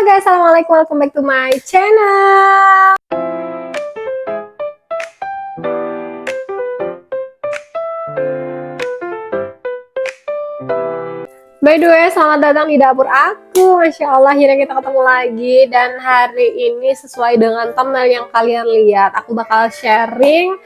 Halo guys, assalamualaikum, welcome back to my channel. By the way, selamat datang di dapur aku. Masya Allah, akhirnya kita ketemu lagi. Dan hari ini sesuai dengan thumbnail yang kalian lihat, aku bakal sharing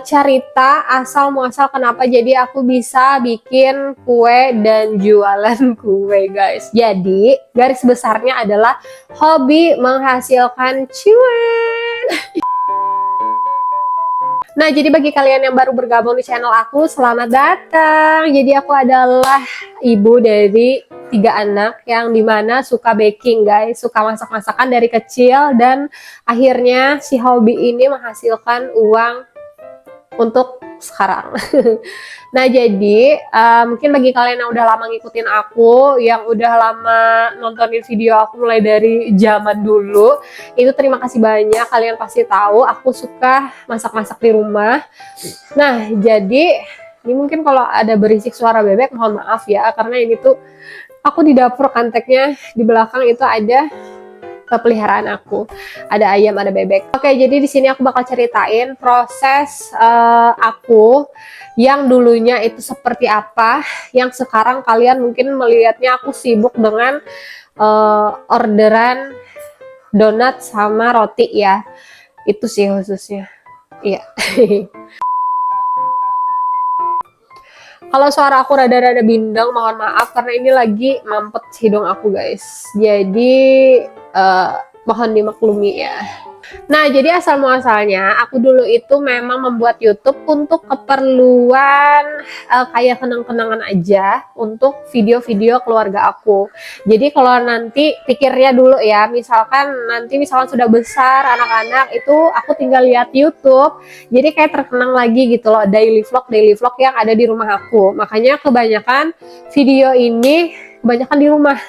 cerita asal muasal kenapa jadi aku bisa bikin kue dan jualan kue, guys. Jadi garis besarnya adalah hobi menghasilkan cuan. Nah, jadi bagi kalian yang baru bergabung di channel aku, selamat datang. Jadi aku adalah ibu dari 3 anak yang dimana suka baking, guys, suka masak-masakan dari kecil, dan akhirnya si hobi ini menghasilkan uang untuk sekarang. Nah, jadi mungkin bagi kalian yang udah lama ngikutin aku, yang udah lama nontonin video aku mulai dari zaman dulu, itu terima kasih banyak. Kalian pasti tahu aku suka masak-masak di rumah. Nah, jadi ini mungkin kalau ada berisik suara bebek, mohon maaf ya, karena ini tuh aku di dapur, konteknya di belakang itu ada peliharaan aku, ada ayam, ada bebek. Oke, jadi di sini aku bakal ceritain proses aku yang dulunya itu seperti apa, yang sekarang kalian mungkin melihatnya aku sibuk dengan orderan donat sama roti ya, itu sih khususnya. Iya. Kalau suara aku rada-rada bindeng, mohon maaf karena ini lagi mampet hidung aku, guys. Jadi mohon dimaklumi ya. Nah, jadi asal muasalnya aku dulu itu memang membuat YouTube untuk keperluan kayak kenang-kenangan aja untuk video-video keluarga aku. Jadi kalau nanti pikirnya dulu ya, misalkan sudah besar anak-anak itu, aku tinggal lihat YouTube, jadi kayak terkenang lagi gitu loh, daily vlog yang ada di rumah aku. Makanya kebanyakan video ini kebanyakan di rumah.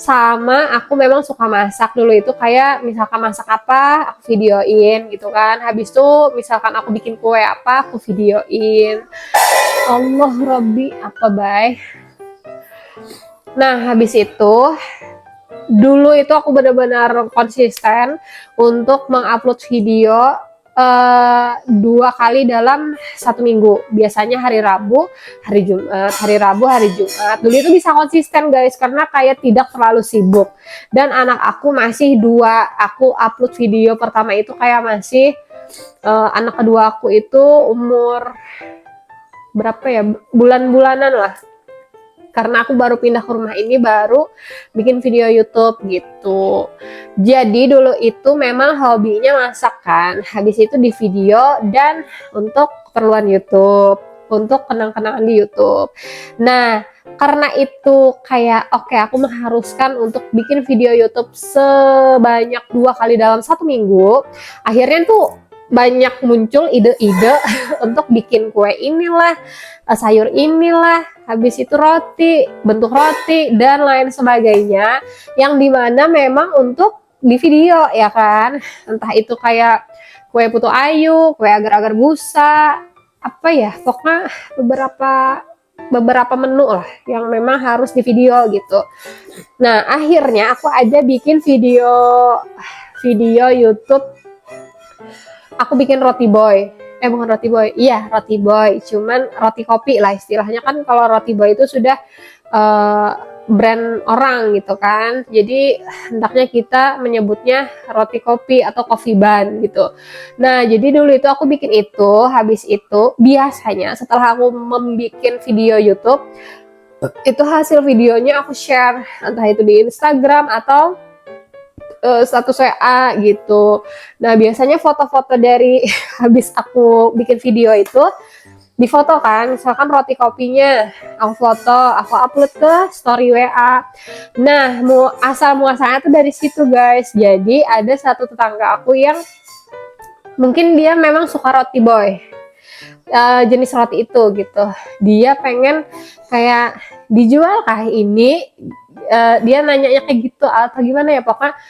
Sama aku memang suka masak dulu itu, kayak misalkan masak apa aku videoin gitu kan, habis itu misalkan aku bikin kue apa aku videoin. Allah Robbi apa bay. Nah, habis itu dulu itu aku benar-benar konsisten untuk mengupload video 2 kali dalam 1 minggu. Biasanya hari Rabu, hari Jumat, hari Rabu, hari Jumat. Dulu itu bisa konsisten, guys, karena kayak tidak terlalu sibuk. Dan anak aku masih 2. Aku upload video pertama itu kayak masih anak kedua aku itu umur berapa ya? Bulan-bulanan lah. Karena aku baru pindah ke rumah ini, baru bikin video YouTube gitu. Jadi dulu itu memang hobinya masak kan, habis itu di video dan untuk keperluan YouTube, untuk kenang-kenangan di YouTube. Nah, karena itu kayak oke, aku mengharuskan untuk bikin video YouTube sebanyak 2 kali dalam 1 minggu. Akhirnya tuh banyak muncul ide-ide untuk bikin kue inilah, sayur inilah, habis itu roti, bentuk roti, dan lain sebagainya, yang dimana memang untuk di video ya kan. Entah itu kayak kue putu ayu, kue agar-agar busa, apa ya, pokoknya beberapa menu lah yang memang harus di video gitu. Nah, akhirnya aku ada bikin video YouTube. Aku bikin roti boy, bukan roti boy, iya roti boy, cuman roti kopi lah istilahnya kan. Kalau roti boy itu sudah brand orang gitu kan, jadi hendaknya kita menyebutnya roti kopi atau coffee bun gitu. Nah, jadi dulu itu aku bikin itu, habis itu biasanya setelah aku membuat video YouTube itu, hasil videonya aku share entah itu di Instagram atau status WA gitu. Nah, biasanya foto-foto dari habis aku bikin video itu difoto kan, misalkan roti kopinya aku foto, aku upload ke story WA. Nah, asal muasalnya tuh dari situ, guys. Jadi ada satu tetangga aku yang mungkin dia memang suka roti boy, jenis roti itu gitu. Dia pengen kayak dijual kah ini, dia nanyanya kayak gitu atau gimana ya, pokoknya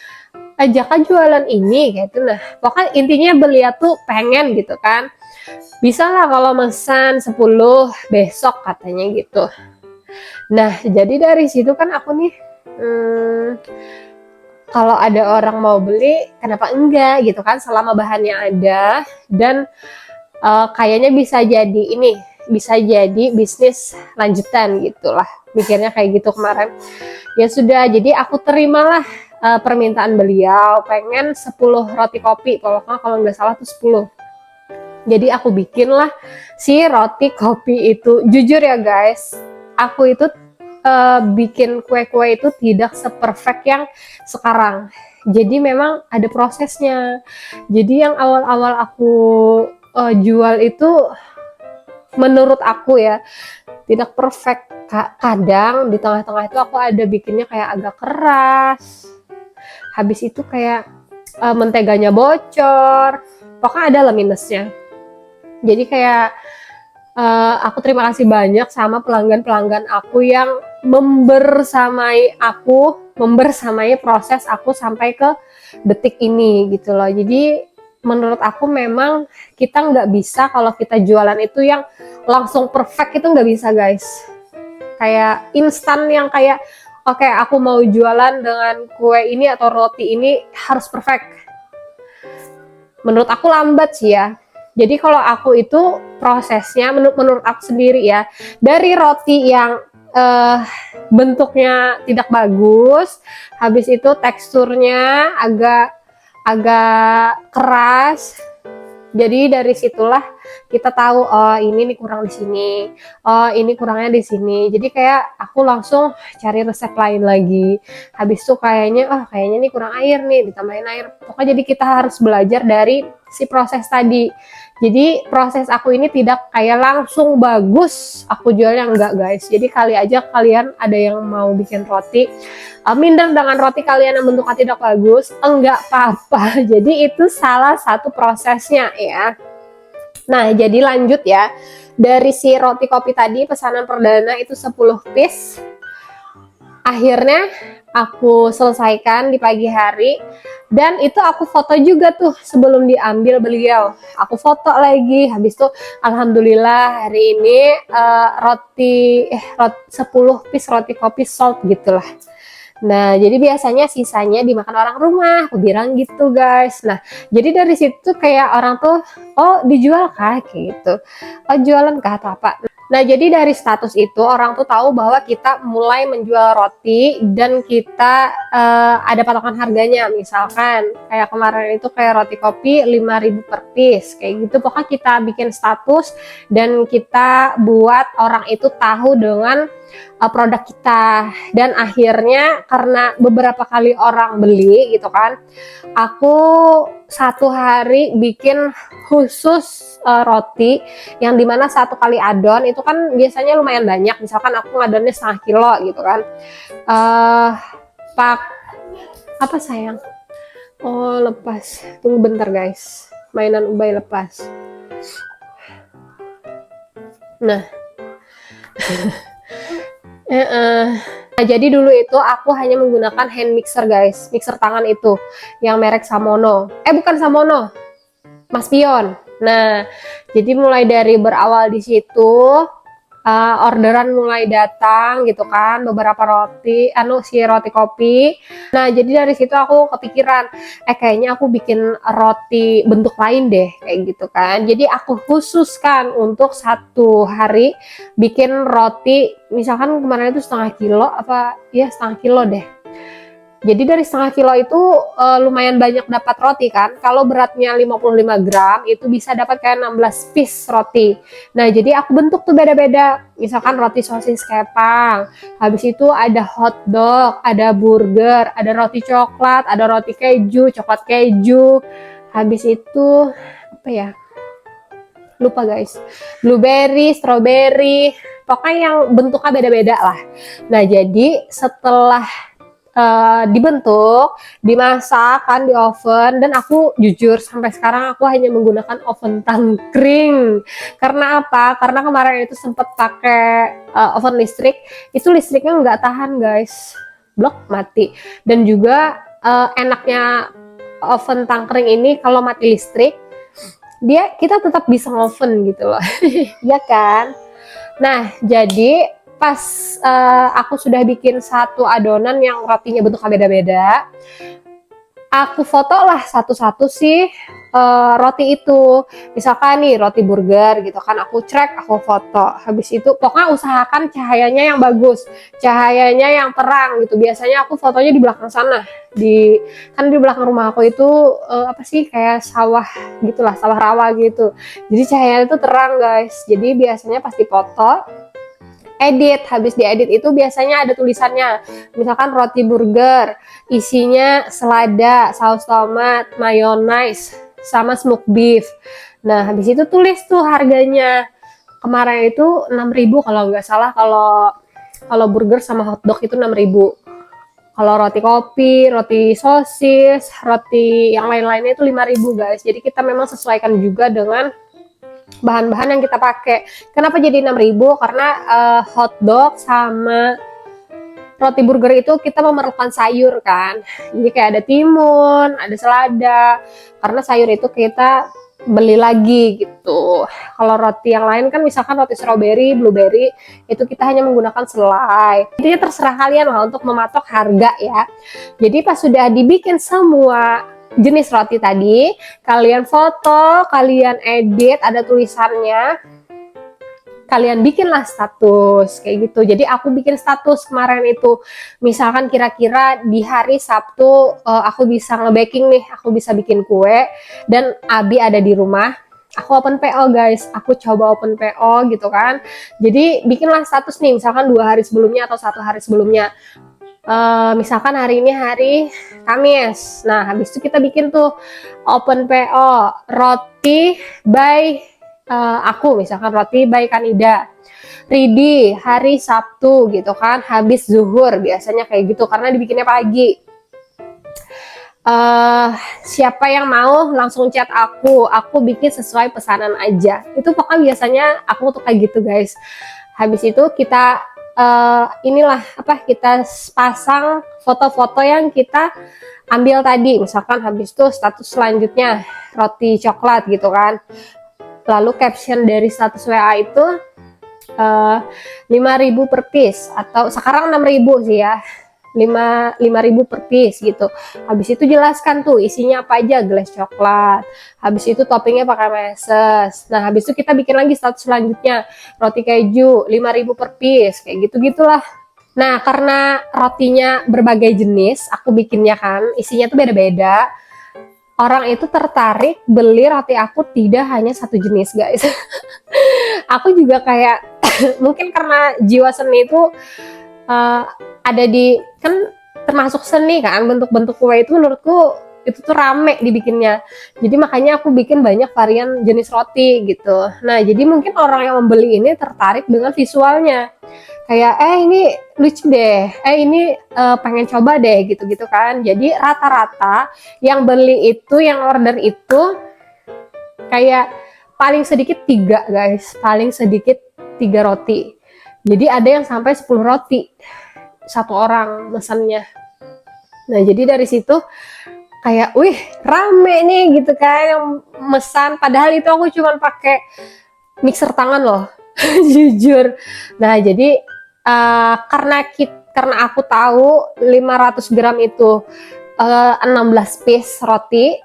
ajakan jualan ini gitu. Nah, pokoknya intinya beliau tuh pengen gitu kan, bisa lah kalau pesan 10 besok katanya gitu. Nah, jadi dari situ kan aku nih kalau ada orang mau beli, kenapa enggak gitu kan, selama bahannya ada. Dan kayaknya bisa jadi bisnis lanjutan gitulah, mikirnya kayak gitu kemarin. Ya sudah, jadi aku terimalah permintaan beliau, pengen 10 roti kopi, kalau nggak salah tuh 10. Jadi aku bikinlah si roti kopi itu. Jujur ya guys, aku itu bikin kue-kue itu tidak seperfect yang sekarang. Jadi memang ada prosesnya. Jadi yang awal-awal aku jual itu, menurut aku ya, tidak perfect. Kadang di tengah-tengah itu aku ada bikinnya kayak agak keras. Habis itu kayak menteganya bocor. Pokoknya ada lah minusnya. Jadi kayak aku terima kasih banyak sama pelanggan-pelanggan aku yang membersamai proses aku sampai ke detik ini gitu loh. Jadi menurut aku memang kita nggak bisa kalau kita jualan itu yang langsung perfect, itu nggak bisa guys. Kayak instan yang kayak oke, aku mau jualan dengan kue ini atau roti ini harus perfect. Menurut aku lambat sih ya. Jadi kalau aku itu prosesnya menurut aku sendiri ya, dari roti yang bentuknya tidak bagus, habis itu teksturnya agak keras. Jadi dari situlah kita tahu, oh ini nih kurang di sini, oh ini kurangnya di sini. Jadi kayak aku langsung cari resep lain lagi. Habis itu kayaknya nih kurang air nih, ditambahin air. Pokoknya jadi kita harus belajar dari si proses tadi. Jadi proses aku ini tidak kayak langsung bagus aku jualnya, enggak guys. Jadi kali aja kalian ada yang mau bikin roti, minder dengan roti kalian yang bentuknya tidak bagus, enggak apa-apa. Jadi itu salah satu prosesnya ya. Nah, jadi lanjut ya. Dari si roti kopi tadi, pesanan perdana itu 10 piece. Akhirnya aku selesaikan di pagi hari. Dan itu aku foto juga tuh sebelum diambil beliau. Aku foto lagi. Habis itu alhamdulillah hari ini 10 piece roti kopi sold gitulah. Nah, jadi biasanya sisanya dimakan orang rumah, aku bilang gitu guys. Nah, jadi dari situ kayak orang tuh, oh dijual kah? Kayak gitu. Oh jualan kah atau apa? Nah, jadi dari status itu orang tuh tahu bahwa kita mulai menjual roti dan kita ada patokan harganya. Misalkan kayak kemarin itu kayak roti kopi 5.000 per piece. Kayak gitu, pokoknya kita bikin status dan kita buat orang itu tahu dengan produk kita. Dan akhirnya karena beberapa kali orang beli gitu kan, aku satu hari bikin khusus roti yang dimana satu kali adon itu kan biasanya lumayan banyak. Misalkan aku ngadonnya 1/2 kilo gitu kan, pak apa sayang, oh lepas, tunggu bentar guys, mainan Ubay lepas. Nah Nah, jadi dulu itu aku hanya menggunakan hand mixer guys, mixer tangan itu yang merek Samono. Bukan Samono, Mas Pion. Nah, jadi mulai dari berawal di situ, orderan mulai datang gitu kan, beberapa roti, si roti kopi. Nah, jadi dari situ aku kepikiran, kayaknya aku bikin roti bentuk lain deh, kayak gitu kan. Jadi aku khususkan untuk satu hari bikin roti, misalkan kemarin itu 1/2 kilo, 1/2 kilo deh. Jadi dari 1/2 kilo itu lumayan banyak dapat roti kan. Kalau beratnya 55 gram itu bisa dapat kayak 16 piece roti. Nah, jadi aku bentuk tuh beda-beda. Misalkan roti sosis kepang, habis itu ada hotdog, ada burger, ada roti coklat, ada roti keju, coklat keju. Habis itu apa ya? Lupa guys. Blueberry, strawberry, pokoknya yang bentuknya beda-beda lah. Nah, jadi setelah dibentuk, dimasak kan di oven, dan aku jujur sampai sekarang aku hanya menggunakan oven tangkring. Karena apa? Karena kemarin itu sempat pakai oven listrik, itu listriknya nggak tahan guys, blok mati. Dan juga enaknya oven tangkring ini kalau mati listrik, kita tetap bisa ngoven gitu loh. Ya kan? Nah, jadi pas aku sudah bikin satu adonan yang rotinya bentuknya beda-beda, aku foto lah satu-satu sih roti itu. Misalkan nih roti burger gitu kan, aku cek, aku foto. Habis itu pokoknya usahakan cahayanya yang bagus, cahayanya yang terang gitu. Biasanya aku fotonya di belakang sana, kan di belakang rumah aku itu apa sih, kayak sawah gitulah, sawah rawa gitu. Jadi cahayanya itu terang guys. Jadi biasanya pasti foto, edit. Habis diedit itu biasanya ada tulisannya, misalkan roti burger, isinya selada, saus tomat, mayonaise, sama smoked beef. Nah habis itu tulis tuh harganya. Kemarin itu 6.000 kalau nggak salah, kalau burger sama hotdog itu 6.000. Kalau roti kopi, roti sosis, roti yang lain-lainnya itu 5.000 guys. Jadi kita memang sesuaikan juga dengan bahan-bahan yang kita pakai. Kenapa jadi 6.000? Karena hotdog sama roti burger itu kita memerlukan sayur kan. Jadi kayak ada timun, ada selada. Karena sayur itu kita beli lagi gitu. Kalau roti yang lain kan misalkan roti strawberry, blueberry, itu kita hanya menggunakan selai. Intinya terserah kalian lah untuk mematok harga ya. Jadi pas sudah dibikin semua jenis roti tadi, kalian foto, kalian edit, ada tulisannya, kalian bikinlah status kayak gitu. Jadi aku bikin status kemarin itu, misalkan kira-kira di hari Sabtu aku bisa nge-baking nih, aku bisa bikin kue dan Abi ada di rumah, aku open PO guys, aku coba open PO gitu kan. Jadi bikinlah status nih, misalkan 2 hari sebelumnya atau 1 hari sebelumnya. Misalkan hari ini hari Kamis. Nah habis itu kita bikin tuh open PO roti by aku, misalkan roti by Kanida, Ridi hari Sabtu gitu kan, habis zuhur, biasanya kayak gitu karena dibikinnya pagi. Siapa yang mau langsung chat aku bikin sesuai pesanan aja. Itu pokoknya biasanya aku tuh kayak gitu guys. Habis itu kita inilah apa, kita pasang foto-foto yang kita ambil tadi. Misalkan habis itu status selanjutnya roti coklat gitu kan. Lalu caption dari status WA itu 5.000 per piece, atau sekarang 6.000 sih ya, 5.000 per piece gitu. Habis itu jelaskan tuh isinya apa aja, gelas coklat. Habis itu toppingnya pakai meses. Nah habis itu kita bikin lagi status selanjutnya, roti keju 5.000 per piece, kayak gitu-gitulah. Nah karena rotinya berbagai jenis aku bikinnya kan, isinya tuh beda-beda, orang itu tertarik beli roti aku tidak hanya satu jenis guys. Aku juga kayak mungkin karena jiwa seni itu ada di, kan termasuk seni kan, bentuk-bentuk kue itu menurutku itu tuh rame dibikinnya. Jadi makanya aku bikin banyak varian jenis roti gitu. Nah jadi mungkin orang yang membeli ini tertarik dengan visualnya, kayak ini lucu deh, ini pengen coba deh gitu-gitu kan. Jadi rata-rata yang beli itu, yang order itu kayak paling sedikit 3 guys, paling sedikit 3 roti. Jadi ada yang sampai 10 roti satu orang mesennya. Nah jadi dari situ kayak wih rame nih gitu kan yang mesan, padahal itu aku cuma pakai mixer tangan loh. Jujur. Nah jadi karena aku tahu 500 gram itu 16 piece roti,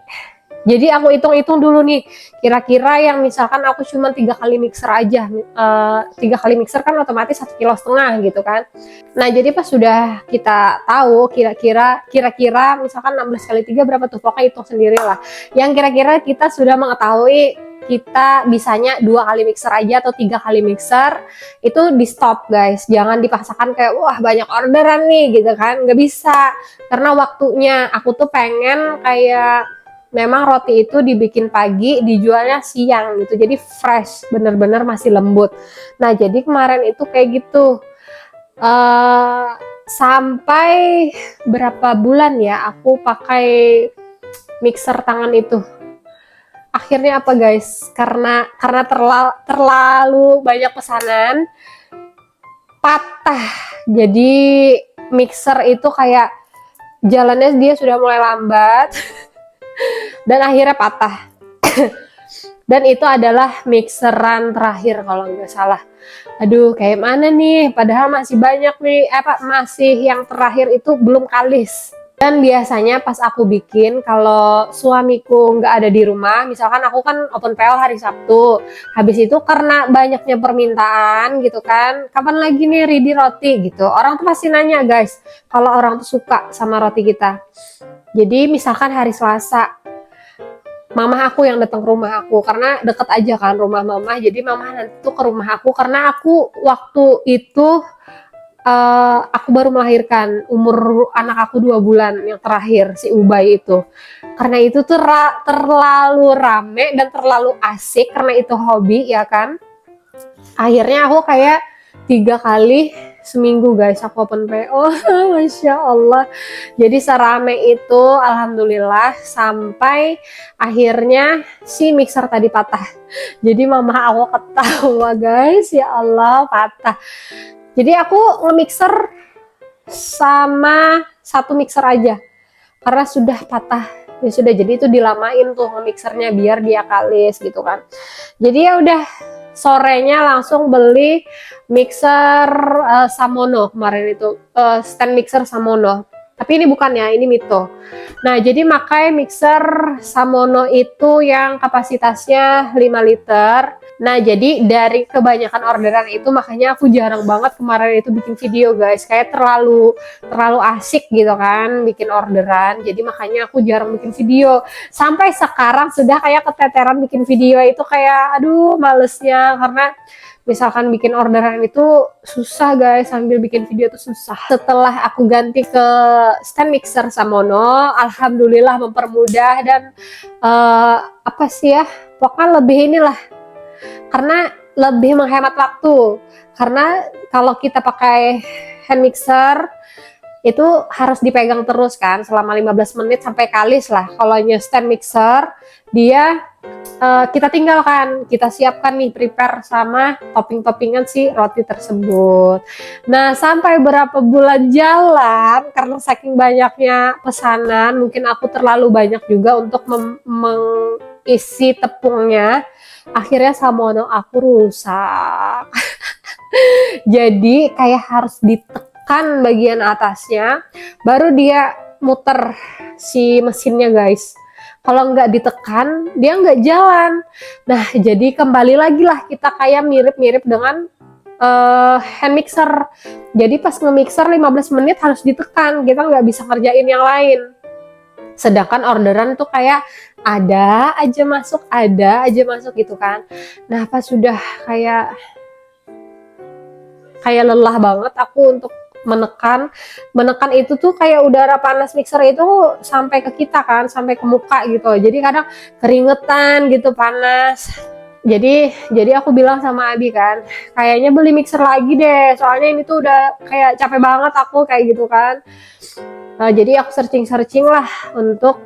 jadi aku hitung-hitung dulu nih, kira-kira yang misalkan aku cuma 3 kali mixer aja, 3 kali mixer kan otomatis 1,5 kilo gitu kan. Nah jadi pas sudah kita tahu kira-kira misalkan 16 kali 3 berapa tuh, pokoknya hitung sendiri lah. Yang kira-kira kita sudah mengetahui kita bisanya 2 kali mixer aja atau 3 kali mixer, itu di stop guys. Jangan dipaksakan kayak wah banyak orderan nih gitu kan, nggak bisa. Karena waktunya aku tuh pengen kayak memang roti itu dibikin pagi, dijualnya siang gitu, jadi fresh, bener-bener masih lembut. Nah jadi kemarin itu kayak gitu, sampai berapa bulan ya aku pakai mixer tangan itu. Akhirnya apa guys, karena terlalu banyak pesanan, patah. Jadi mixer itu kayak jalannya dia sudah mulai lambat dan akhirnya patah. Dan itu adalah mixeran terakhir kalau nggak salah. Aduh kayak mana nih, padahal masih banyak nih, masih yang terakhir itu belum kalis. Dan biasanya pas aku bikin, kalau suamiku nggak ada di rumah, misalkan aku kan open PO hari Sabtu, habis itu karena banyaknya permintaan gitu kan, kapan lagi nih Ridi roti gitu. Orang tuh pasti nanya guys, kalau orang tuh suka sama roti kita. Jadi misalkan hari Selasa, mama aku yang datang ke rumah aku karena deket aja kan rumah mama. Jadi mama nanti tuh ke rumah aku karena aku waktu itu aku baru melahirkan, umur anak aku 2 bulan yang terakhir, si Ubay itu. Karena itu tuh terlalu rame dan terlalu asik, karena itu hobi ya kan. Akhirnya aku kayak 3 kali seminggu guys aku open PO. Masya Allah. Jadi serame itu alhamdulillah, sampai akhirnya si mixer tadi patah. Jadi mama aku ketawa guys, ya Allah patah. Jadi aku nge-mixer sama satu mixer aja karena sudah patah. Ya sudah, jadi itu dilamain tuh nge-mixernya biar dia kalis gitu kan. Jadi ya udah, sorenya langsung beli mixer Samono kemarin itu, stand mixer Samono. Tapi ini bukan ya, ini Mito. Nah, jadi pakai mixer Samono itu yang kapasitasnya 5 liter. Nah, jadi dari kebanyakan orderan itu makanya aku jarang banget kemarin itu bikin video guys. Kayak terlalu asik gitu kan bikin orderan. Jadi makanya aku jarang bikin video. Sampai sekarang sudah kayak keteteran bikin video itu, kayak aduh malesnya, karena misalkan bikin orderan itu susah guys, sambil bikin video itu susah. Setelah aku ganti ke stand mixer Samono, alhamdulillah mempermudah dan apa sih ya, pokoknya lebih inilah, karena lebih menghemat waktu. Karena kalau kita pakai hand mixer itu harus dipegang terus kan selama 15 menit sampai kalis lah. Kalau stand mixer dia kita tinggalkan, kita siapkan nih, prepare sama topping-toppingan si roti tersebut. Nah, sampai berapa bulan jalan, karena saking banyaknya pesanan, mungkin aku terlalu banyak juga untuk mengisi tepungnya. Akhirnya Samono aku rusak. Jadi kayak harus ditekan bagian atasnya, baru dia muter si mesinnya guys. Kalau nggak ditekan, dia nggak jalan. Nah, jadi kembali lagi lah kita kayak mirip-mirip dengan hand mixer. Jadi pas nge-mixer 15 menit harus ditekan, kita nggak bisa ngerjain yang lain. Sedangkan orderan tuh kayak ada aja masuk gitu kan. Nah, pas sudah kayak lelah banget aku untuk menekan itu tuh, kayak udara panas mixer itu sampai ke kita kan, sampai ke muka gitu. Jadi kadang keringetan gitu, panas. Jadi aku bilang sama Abi kan, kayaknya beli mixer lagi deh, soalnya ini tuh udah kayak capek banget aku kayak gitu kan. Jadi aku searching lah untuk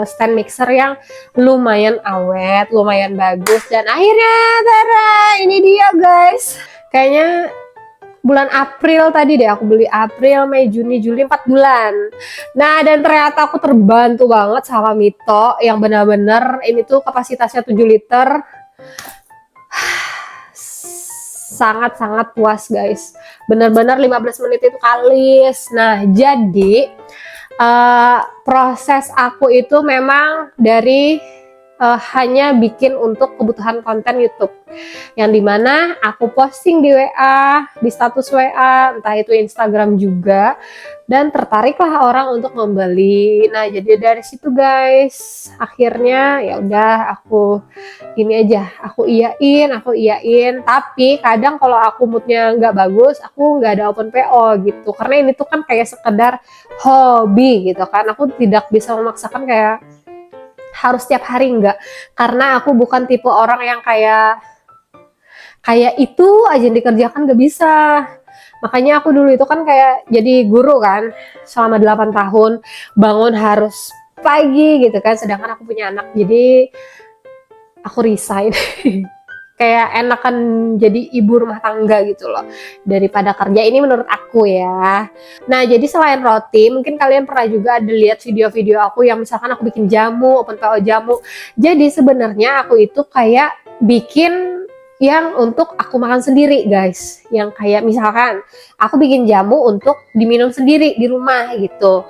stand mixer yang lumayan awet, lumayan bagus, dan akhirnya tada, ini dia guys. Kayaknya bulan April tadi deh aku beli, April, Mei, Juni, Juli, 4 bulan. Nah, dan ternyata aku terbantu banget sama Mito yang benar-benar ini tuh kapasitasnya 7 liter. Sangat-sangat puas guys. Benar-benar 15 menit itu kalis. Nah, jadi proses aku itu memang dari hanya bikin untuk kebutuhan konten YouTube, yang dimana aku posting di WA, di status WA, entah itu Instagram juga, dan tertariklah orang untuk membeli. Nah, jadi dari situ guys, akhirnya ya udah aku ini aja, aku iyain. Tapi kadang kalau aku moodnya nggak bagus, aku nggak ada open PO gitu, karena ini tuh kan kayak sekedar hobi gitu kan. Aku tidak bisa memaksakan kayak harus tiap hari, enggak, karena aku bukan tipe orang yang kayak itu aja yang dikerjakan, gak bisa. Makanya aku dulu itu kan kayak jadi guru kan selama 8 tahun, bangun harus pagi gitu kan, sedangkan aku punya anak, jadi aku resign. Kayak enakan jadi ibu rumah tangga gitu loh daripada kerja, ini menurut aku ya. Nah, jadi selain roti, mungkin kalian pernah juga ada lihat video-video aku yang misalkan aku bikin jamu, open PO jamu. Jadi sebenarnya aku itu kayak bikin yang untuk aku makan sendiri guys, yang kayak misalkan aku bikin jamu untuk diminum sendiri di rumah gitu.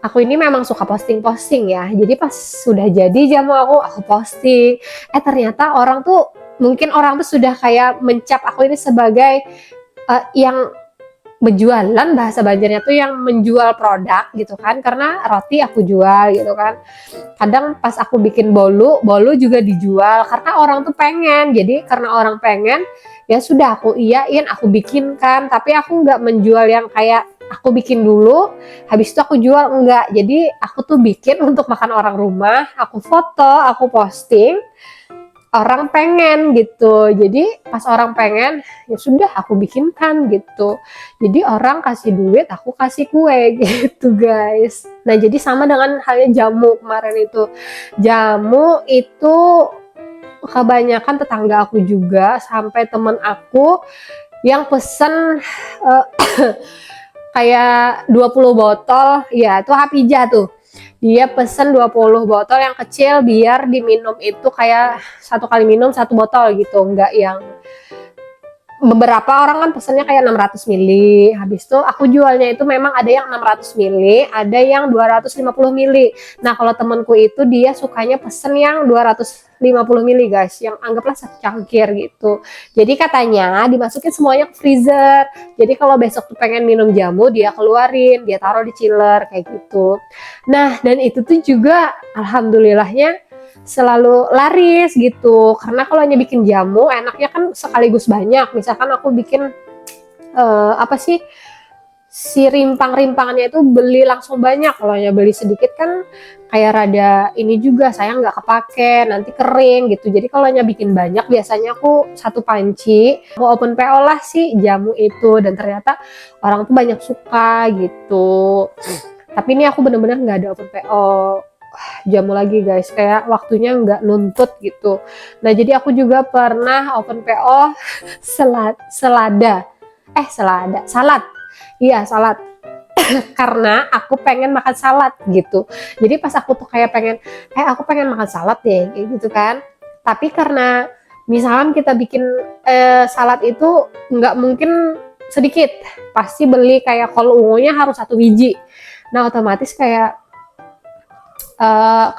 aku ini memang suka posting-posting ya. Jadi pas sudah jadi jamu aku posting. Ternyata mungkin orang tuh sudah kayak mencap aku ini sebagai yang berjualan, bahasa Banjarnya tuh yang menjual produk gitu kan, karena roti aku jual gitu kan. Kadang pas aku bikin bolu juga dijual karena orang tuh pengen. Jadi karena orang pengen, ya sudah aku iyain, aku bikin kan. Tapi aku nggak menjual yang kayak aku bikin dulu, habis itu aku jual, enggak. Jadi aku tuh bikin untuk makan orang rumah, aku foto, aku posting, orang pengen gitu. Jadi pas orang pengen, ya sudah aku bikinkan gitu. Jadi orang kasih duit, aku kasih kue gitu guys. Nah jadi sama dengan halnya jamu kemarin itu. Jamu itu kebanyakan tetangga aku juga, sampai temen aku yang pesen uh, kayak 20 botol, ya itu Hapijah tuh. Dia pesen 20 botol yang kecil biar diminum itu kayak satu kali minum satu botol gitu, enggak yang beberapa orang kan pesennya kayak 600 mili. Habis itu aku jualnya itu memang ada yang 600 mili, ada yang 250 mili. Nah, kalau temenku itu dia sukanya pesen yang 250 mili, guys, yang anggaplah satu cangkir gitu. Jadi katanya dimasukin semuanya ke freezer. Jadi kalau besok tuh pengen minum jamu, dia keluarin, dia taruh di chiller kayak gitu. Nah, dan itu tuh juga alhamdulillahnya selalu laris gitu, karena kalau hanya bikin jamu enaknya kan sekaligus banyak. Misalkan aku bikin apa sih, si rimpang-rimpangannya itu beli langsung banyak. Kalau hanya beli sedikit kan kayak rada ini juga, sayang nggak kepake, nanti kering gitu. Jadi kalau hanya bikin banyak, biasanya aku satu panci, aku open PO lah sih jamu itu, dan ternyata orang tuh banyak suka gitu. Tapi ini aku bener-bener nggak ada open PO jamu lagi guys, kayak waktunya nggak nuntut gitu. Nah jadi aku juga pernah open PO selada, salad, iya salad. Karena aku pengen makan salad gitu. Jadi pas aku tuh kayak pengen, aku pengen makan salad deh kayak gitu kan. Tapi karena misalkan kita bikin salad itu nggak mungkin sedikit, pasti beli kayak kol ungunya harus 1 biji. Nah otomatis kayak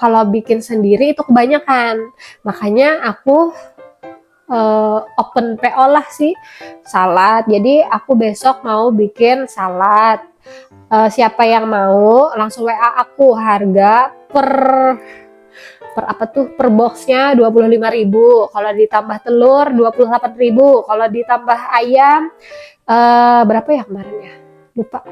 kalau bikin sendiri itu kebanyakan, makanya aku open PO lah sih salad. Jadi aku besok mau bikin salad, siapa yang mau langsung WA aku, harga per apa tuh, per boxnya 25.000, kalau ditambah telur 28.000, kalau ditambah ayam berapa ya kemarin ya, lupa.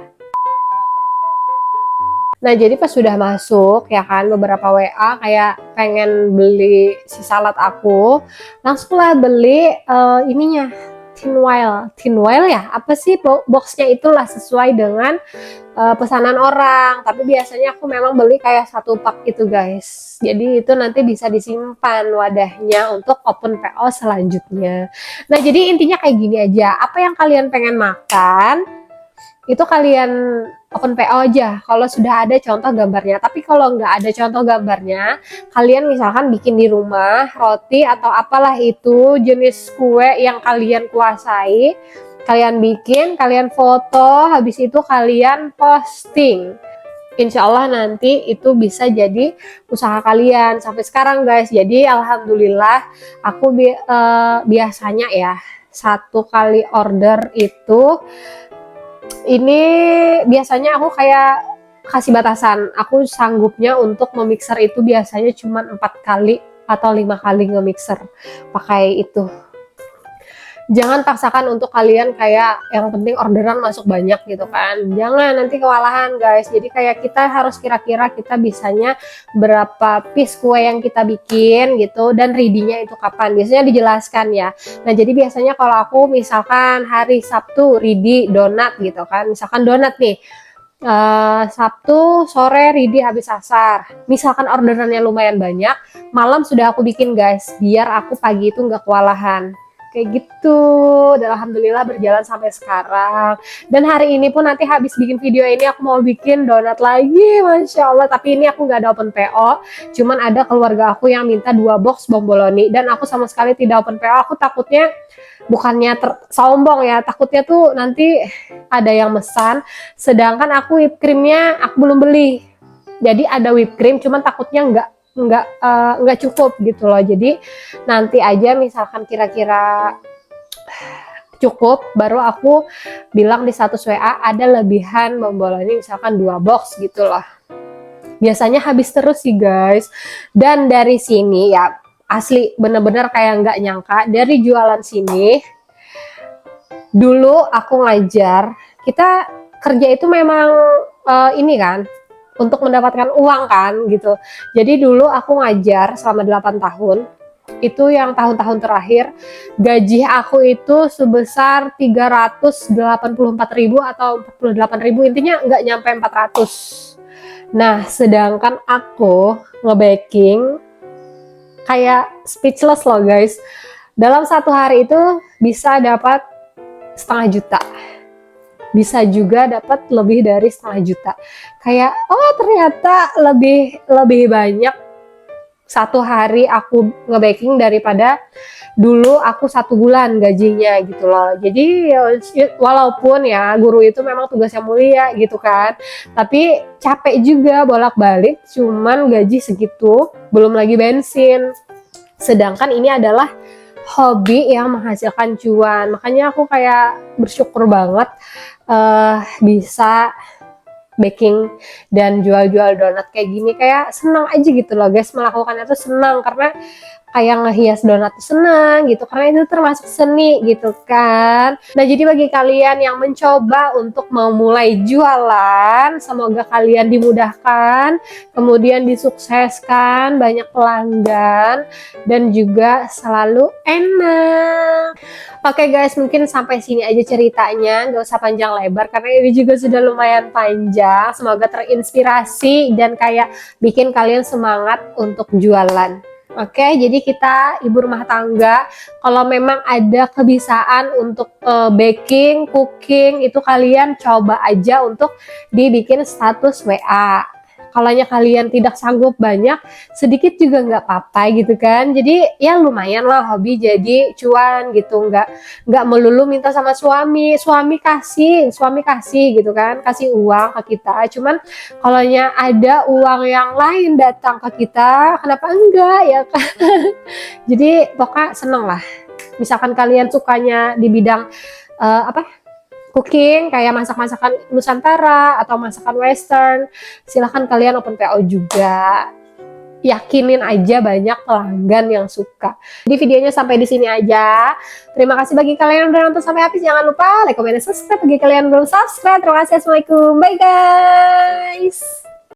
Nah jadi pas sudah masuk ya kan beberapa WA kayak pengen beli si salad aku, langsunglah beli ininya, tin whale ya, apa sih boxnya itulah, sesuai dengan pesanan orang. Tapi biasanya aku memang beli kayak 1 pak itu guys. Jadi itu nanti bisa disimpan wadahnya untuk open PO selanjutnya. Nah jadi intinya kayak gini aja, apa yang kalian pengen makan itu kalian open PO aja kalau sudah ada contoh gambarnya. Tapi kalau nggak ada contoh gambarnya, kalian misalkan bikin di rumah roti atau apalah itu jenis kue yang kalian kuasai, kalian bikin, kalian foto, habis itu kalian posting. Insya Allah nanti itu bisa jadi usaha kalian sampai sekarang guys. Jadi alhamdulillah aku biasanya ya 1 kali order itu, ini biasanya aku kayak kasih batasan, aku sanggupnya untuk memixer itu biasanya cuma 4 kali atau 5 kali nge-mixer pakai itu. Jangan paksakan untuk kalian kayak yang penting orderan masuk banyak gitu kan, jangan, nanti kewalahan guys. Jadi kayak kita harus kira-kira kita bisanya berapa piece kue yang kita bikin gitu, dan ready-nya itu kapan, biasanya dijelaskan ya. Nah jadi biasanya kalau aku misalkan hari Sabtu ready donat gitu kan, misalkan donat nih, Sabtu sore ready habis asar, misalkan orderannya lumayan banyak, malam sudah aku bikin guys, biar aku pagi itu nggak kewalahan kayak gitu. Dan alhamdulillah berjalan sampai sekarang. Dan hari ini pun nanti habis bikin video ini aku mau bikin donat lagi, masya Allah. Tapi ini aku nggak ada open PO, cuman ada keluarga aku yang minta 2 box bomboloni, dan aku sama sekali tidak open PO. Aku takutnya, bukannya sombong ya, takutnya tuh nanti ada yang mesan sedangkan aku whipped creamnya aku belum beli. Jadi ada whipped cream, cuman takutnya nggak cukup gitu loh. Jadi nanti aja misalkan kira-kira cukup, baru aku bilang di status WA ada lebihan bomboloni misalkan 2 box gitu loh. Biasanya habis terus sih guys. Dan dari sini ya asli bener-bener kayak nggak nyangka, dari jualan sini dulu aku ngajar, kita kerja itu memang ini kan untuk mendapatkan uang kan gitu. Jadi dulu aku ngajar selama 8 tahun. Itu yang tahun-tahun terakhir gaji aku itu sebesar 384.000 atau 48.000, intinya nggak nyampe 400. Nah sedangkan aku nge-baking kayak speechless loh guys, dalam satu hari itu bisa dapat 500.000, bisa juga dapat lebih dari 500.000. Kayak oh ternyata lebih banyak satu hari aku nge-baking daripada dulu aku 1 bulan gajinya gitu loh. Jadi walaupun ya guru itu memang tugasnya mulia gitu kan, tapi capek juga bolak-balik, cuman gaji segitu belum lagi bensin. Sedangkan ini adalah hobi yang menghasilkan cuan, makanya aku kayak bersyukur banget bisa baking dan jual-jual donat kayak gini. Kayak senang aja gitu loh guys, melakukannya tuh senang karena kayak ngehias donat tuh senang gitu, karena itu termasuk seni gitu kan. Nah jadi bagi kalian yang mencoba untuk mau mulai jualan, semoga kalian dimudahkan, kemudian disukseskan, banyak pelanggan, dan juga selalu enak. Oke guys, mungkin sampai sini aja ceritanya, gak usah panjang lebar karena ini juga sudah lumayan panjang. Semoga terinspirasi dan kayak bikin kalian semangat untuk jualan. Oke, jadi kita ibu rumah tangga, kalau memang ada kebiasaan untuk baking, cooking, itu kalian coba aja untuk dibikin status WA. Kalau kalian tidak sanggup banyak, sedikit juga nggak apa-apa gitu kan. Jadi ya lumayan lah hobi jadi cuan gitu, nggak melulu minta sama suami kasih gitu kan, kasih uang ke kita. Cuman kalau ada uang yang lain datang ke kita, kenapa enggak ya kan? Jadi pokoknya seneng lah. Misalkan kalian sukanya di bidang cooking, kayak masak-masakan Nusantara atau masakan Western, silahkan kalian open PO juga. Yakinin aja banyak pelanggan yang suka. Jadi videonya sampai di sini aja. Terima kasih bagi kalian yang udah nonton sampai habis. Jangan lupa like, comment, dan subscribe bagi kalian yang belum subscribe. Terima kasih. Assalamualaikum. Bye guys.